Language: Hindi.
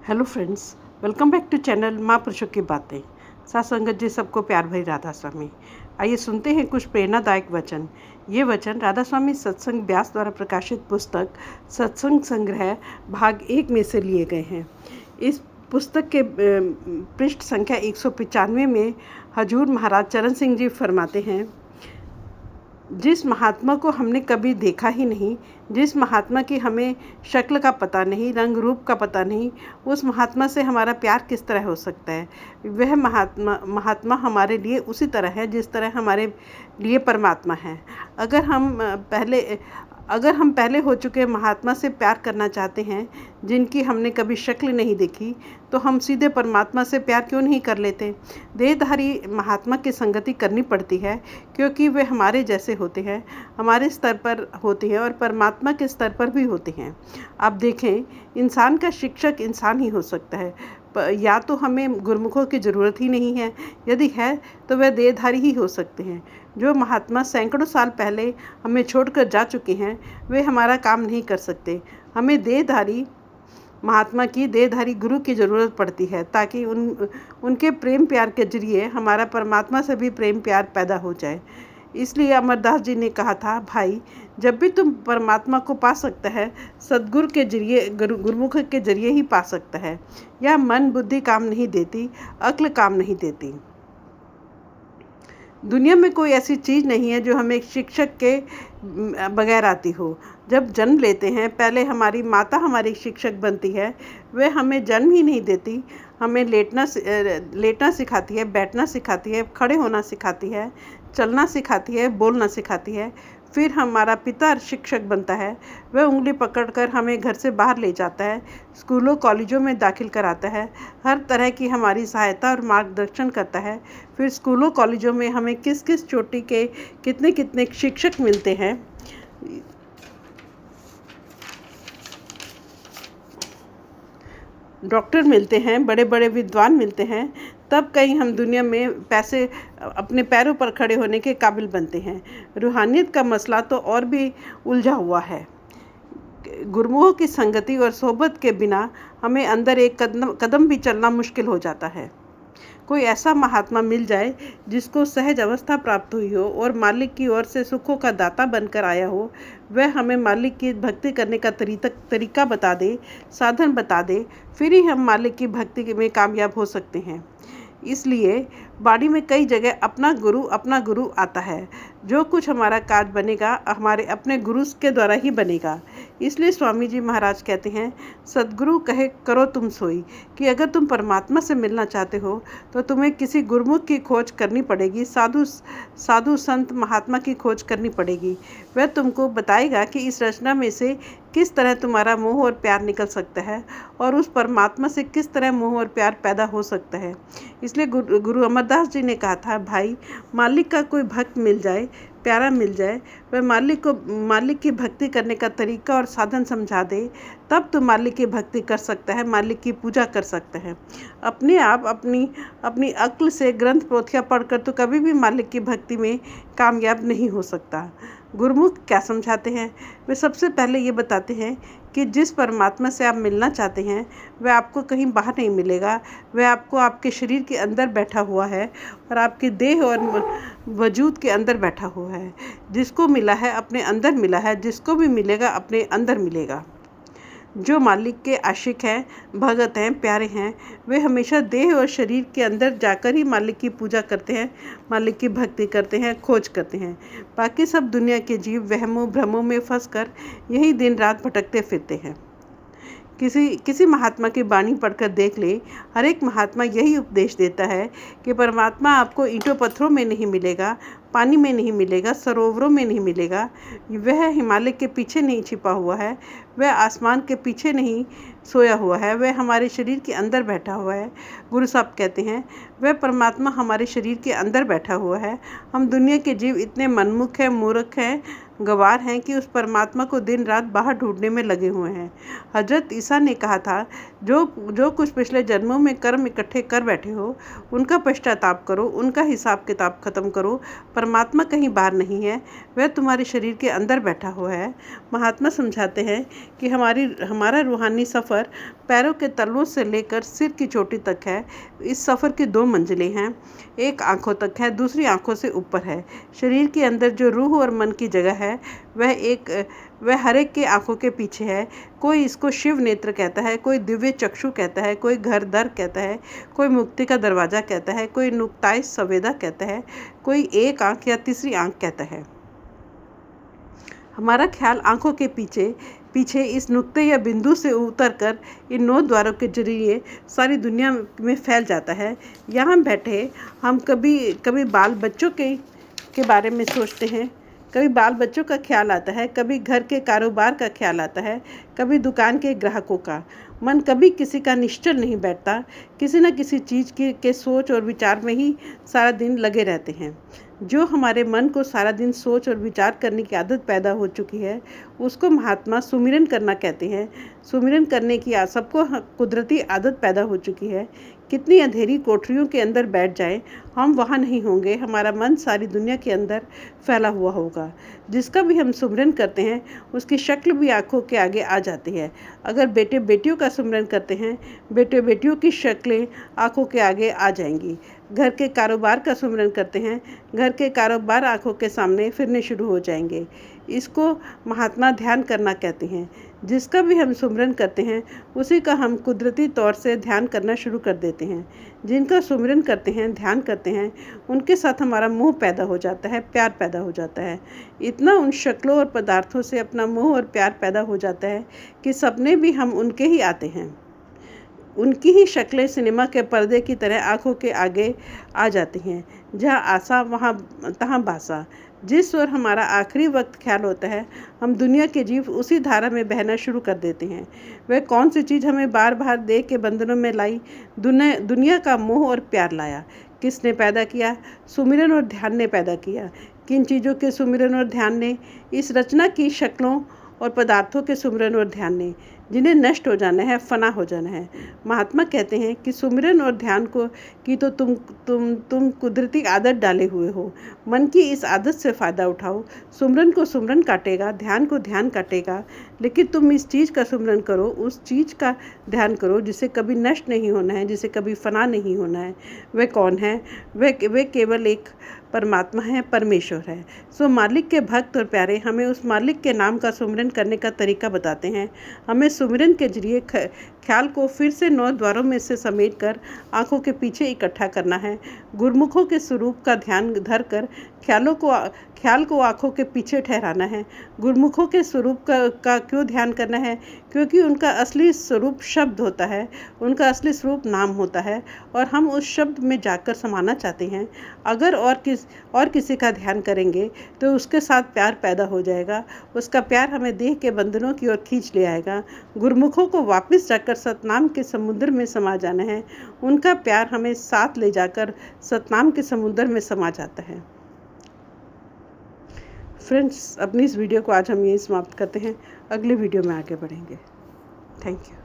Hello friends, welcome back to channel माँ पुरुषों की बातें। साथ संगत जी, सबको प्यार भरी राधा स्वामी। आइए सुनते हैं कुछ प्रेरणादायक वचन। ये वचन राधा स्वामी सत्संग व्यास द्वारा प्रकाशित पुस्तक सत्संग संग्रह भाग 1 में से लिए गए हैं। इस पुस्तक के पृष्ठ संख्या 195 में हजूर महाराज चरण सिंह जी फरमाते हैं, जिस महात्मा को हमने कभी देखा ही नहीं, जिस महात्मा की हमें शक्ल का पता नहीं, रंग रूप का पता नहीं, उस महात्मा से हमारा प्यार किस तरह हो सकता है। वह महात्मा हमारे लिए उसी तरह है जिस तरह हमारे लिए परमात्मा है। अगर हम पहले हो चुके महात्मा से प्यार करना चाहते हैं, जिनकी हमने कभी शक्ल नहीं देखी, तो हम सीधे परमात्मा से प्यार क्यों नहीं कर लेते। देहधारी महात्मा की संगति करनी पड़ती है, क्योंकि वे हमारे जैसे होते हैं, हमारे स्तर पर होते हैं और परमात्मा के स्तर पर भी होते हैं। आप देखें, इंसान का शिक्षक इंसान ही हो सकता है। या तो हमें गुरुमुखों की ज़रूरत ही नहीं है, यदि है तो वह देहधारी ही हो सकते हैं। जो महात्मा सैकड़ों साल पहले हमें छोड़कर जा चुके हैं, वे हमारा काम नहीं कर सकते। हमें देहधारी महात्मा की देहधारी गुरु की ज़रूरत पड़ती है, ताकि उनके प्रेम प्यार के जरिए हमारा परमात्मा से भी प्रेम प्यार पैदा हो जाए। इसलिए अमरदास जी ने कहा था, भाई, जब भी तुम परमात्मा को पा सकता है, सद्गुरु के जरिए, गुरुमुख के जरिए ही पा सकता है। यह मन बुद्धि काम नहीं देती, अक्ल काम नहीं देती। दुनिया में कोई ऐसी चीज़ नहीं है जो हमें शिक्षक के बगैर आती हो। जब जन्म लेते हैं, पहले हमारी माता हमारी शिक्षक बनती है। वह हमें जन्म ही नहीं देती, हमें लेटना सिखाती है, बैठना सिखाती है, खड़े होना सिखाती है, चलना सिखाती है, बोलना सिखाती है। फिर हमारा पिता शिक्षक बनता है। वह उंगली पकड़कर हमें घर से बाहर ले जाता है, स्कूलों कॉलेजों में दाखिल कराता है, हर तरह की हमारी सहायता और मार्गदर्शन करता है। फिर स्कूलों कॉलेजों में हमें किस किस चोटी के कितने कितने शिक्षक मिलते हैं, डॉक्टर मिलते हैं, बड़े बड़े विद्वान मिलते हैं, तब कहीं हम दुनिया में अपने पैरों पर खड़े होने के काबिल बनते हैं। रूहानियत का मसला तो और भी उलझा हुआ है। गुरुमुखों की संगति और सोहबत के बिना हमें अंदर एक कदम भी चलना मुश्किल हो जाता है। कोई ऐसा महात्मा मिल जाए जिसको सहज अवस्था प्राप्त हुई हो और मालिक की ओर से सुखों का दाता बनकर आया हो, वह हमें मालिक की भक्ति करने का तरीका बता दे, साधन बता दे, फिर ही हम मालिक की भक्ति में कामयाब हो सकते हैं। इसलिए बाड़ी में कई जगह अपना गुरु आता है। जो कुछ हमारा काज बनेगा, हमारे अपने गुरु के द्वारा ही बनेगा। इसलिए स्वामी जी महाराज कहते हैं, सद्गुरु कहे करो तुम सोई, कि अगर तुम परमात्मा से मिलना चाहते हो तो तुम्हें किसी गुरुमुख की खोज करनी पड़ेगी, साधु संत महात्मा की खोज करनी पड़ेगी। वह तुमको बताएगा कि इस रचना में से किस तरह तुम्हारा मोह और प्यार निकल सकता है और उस परमात्मा से किस तरह मोह और प्यार पैदा हो सकता है। इसलिए गुरु अमरदास जी ने कहा था, भाई, मालिक का कोई भक्त मिल जाए, प्यारा मिल जाए, वह मालिक की भक्ति करने का तरीका और साधन समझा दे, तब तो मालिक की भक्ति कर सकता है, मालिक की पूजा कर सकता है। अपने आप अपनी अक्ल से ग्रंथ पोथियाँ पढ़कर तो कभी भी मालिक की भक्ति में कामयाब नहीं हो सकता। गुरुमुख क्या समझाते हैं? वे सबसे पहले ये बताते हैं कि जिस परमात्मा से आप मिलना चाहते हैं, वह आपको कहीं बाहर नहीं मिलेगा। वह आपको आपके शरीर के अंदर बैठा हुआ है और आपके देह और वजूद के अंदर बैठा हुआ है। जिसको मिला है अपने अंदर मिला है, जिसको भी मिलेगा अपने अंदर मिलेगा। जो मालिक के आशिक हैं, भगत हैं, प्यारे हैं, वे हमेशा देह और शरीर के अंदर जाकर ही मालिक की पूजा करते हैं, मालिक की भक्ति करते हैं, खोज करते हैं। बाकी सब दुनिया के जीव वहमों भ्रमों में फंसकर यही दिन रात भटकते फिरते हैं। किसी महात्मा की वाणी पढ़कर देख ले। हर एक महात्मा यही उपदेश देता है कि परमात्मा आपको ईंटों पत्थरों में नहीं मिलेगा, पानी में नहीं मिलेगा, सरोवरों में नहीं मिलेगा। वह हिमालय के पीछे नहीं छिपा हुआ है, वह आसमान के पीछे नहीं सोया हुआ है, वह हमारे शरीर के अंदर बैठा हुआ है। गुरु साहब कहते हैं, वह परमात्मा हमारे शरीर के अंदर बैठा हुआ है। हम दुनिया के जीव इतने मनमुख हैं, मूर्ख हैं, गवार हैं कि उस परमात्मा को दिन रात बाहर ढूंढने में लगे हुए हैं। हजरत ईसा ने कहा था, जो कुछ पिछले जन्मों में कर्म इकट्ठे कर बैठे हो, उनका पश्चाताप करो, उनका हिसाब किताब खत्म करो। परमात्मा कहीं बाहर नहीं है, वह तुम्हारे शरीर के अंदर बैठा हुआ है। महात्मा समझाते हैं कि हमारा रूहानी सफ़र पैरों के तलवों से लेकर सिर की चोटी तक है। इस सफ़र की 2 मंजिलें हैं, एक आँखों तक है, दूसरी आँखों से ऊपर है। शरीर के अंदर जो रूह और मन की जगह है वह हर एक के आँखों के पीछे है। कोई इसको शिव नेत्र कहता है, कोई दिव्य चक्षु कहता है, कोई घर द्वार कहता है, कोई मुक्ति का दरवाज़ा कहता है, कोई नुक्ताए संवेदा कहता है, कोई एक आँख या तीसरी आँख कहता है। हमारा ख्याल आँखों के पीछे इस नुक्ते या बिंदु से उतरकर इन 9 द्वारों के जरिए सारी दुनिया में फैल जाता है। यहाँ बैठे हम कभी बाल बच्चों के बारे में सोचते हैं, कभी बाल बच्चों का ख्याल आता है, कभी घर के कारोबार का ख्याल आता है, कभी दुकान के ग्राहकों का। मन कभी किसी का निश्चल नहीं बैठता, किसी न किसी चीज़ के सोच और विचार में ही सारा दिन लगे रहते हैं। जो हमारे मन को सारा दिन सोच और विचार करने की आदत पैदा हो चुकी है, उसको महात्मा सुमिरन करना कहते हैं। सुमिरन करने की सबको कुदरती आदत पैदा हो चुकी है। कितनी अंधेरी कोठरियों के अंदर बैठ जाएं, हम वहाँ नहीं होंगे, हमारा मन सारी दुनिया के अंदर फैला हुआ होगा। जिसका भी हम सुमिरन करते हैं, उसकी शक्ल भी आँखों के आगे आ जाती है। अगर बेटे बेटियों का सुमिरन करते हैं, बेटे बेटियों की शक्लें आँखों के आगे आ जाएंगी। घर के कारोबार का सुमिरन करते हैं, घर के कारोबार आँखों के सामने फिरने शुरू हो जाएंगे। इसको महात्मा ध्यान करना कहते हैं। जिसका भी हम सुमिरन करते हैं, उसी का हम कुदरती तौर से ध्यान करना शुरू कर देते हैं। जिनका सुमिरन करते हैं, ध्यान करते हैं, उनके साथ हमारा मोह पैदा हो जाता है, प्यार पैदा हो जाता है। इतना उन शक्लों और पदार्थों से अपना मोह और प्यार पैदा हो जाता है कि सपने भी हम उनके ही आते हैं। उनकी ही शक्लें सिनेमा के पर्दे की तरह आँखों के आगे आ जाती हैं। जहाँ आशा वहाँ तहाँ बासा। जिस ओर हमारा आखिरी वक्त ख्याल होता है, हम दुनिया के जीव उसी धारा में बहना शुरू कर देते हैं। वह कौन सी चीज़ हमें बार बार देह के बंधनों में लाई, दुनिया का मोह और प्यार लाया। किसने पैदा किया? सुमिरन और ध्यान ने पैदा किया। किन चीज़ों के सुमिरन और ध्यान ने? इस रचना की शक्लों और पदार्थों के सुमिरन और ध्यान ने, जिन्हें नष्ट हो जाना है, फना हो जाना है। महात्मा कहते हैं कि सुमिरन और ध्यान की तो तुम कुदरती आदत डाले हुए हो। मन की इस आदत से फ़ायदा उठाओ। सुमिरन को सुमिरन काटेगा, ध्यान को ध्यान काटेगा, लेकिन तुम इस चीज़ का सुमिरन करो, उस चीज़ का ध्यान करो जिसे कभी नष्ट नहीं होना है, जिसे कभी फना नहीं होना है। वह कौन है? वह केवल एक परमात्मा है, परमेश्वर है। सो मालिक के भक्त और प्यारे हमें उस मालिक के नाम का सुमिरन करने का तरीका बताते हैं। हमें सुमिरन के जरिए ख्याल को फिर से 9 द्वारों में से समेट कर आँखों के पीछे इकट्ठा करना है। गुरुमुखों के स्वरूप का ध्यान धर कर ख्याल को आँखों के पीछे ठहराना है। गुरुमुखों के स्वरूप का क्यों ध्यान करना है? क्योंकि उनका असली स्वरूप शब्द होता है, उनका असली स्वरूप नाम होता है, और हम उस शब्द में जाकर समाना चाहते हैं। अगर और किसी का ध्यान करेंगे तो उसके साथ प्यार पैदा हो जाएगा। उसका प्यार हमें देह के बंधनों की ओर खींच ले आएगा। गुरुमुखों को वापस जाकर सतनाम के समुद्र में समा जाना है। उनका प्यार हमें साथ ले जाकर सतनाम के समुद्र में समा जाता है। फ्रेंड्स, अपनी इस वीडियो को आज हम यहीं समाप्त करते हैं। अगले वीडियो में आगे बढ़ेंगे। Thank you.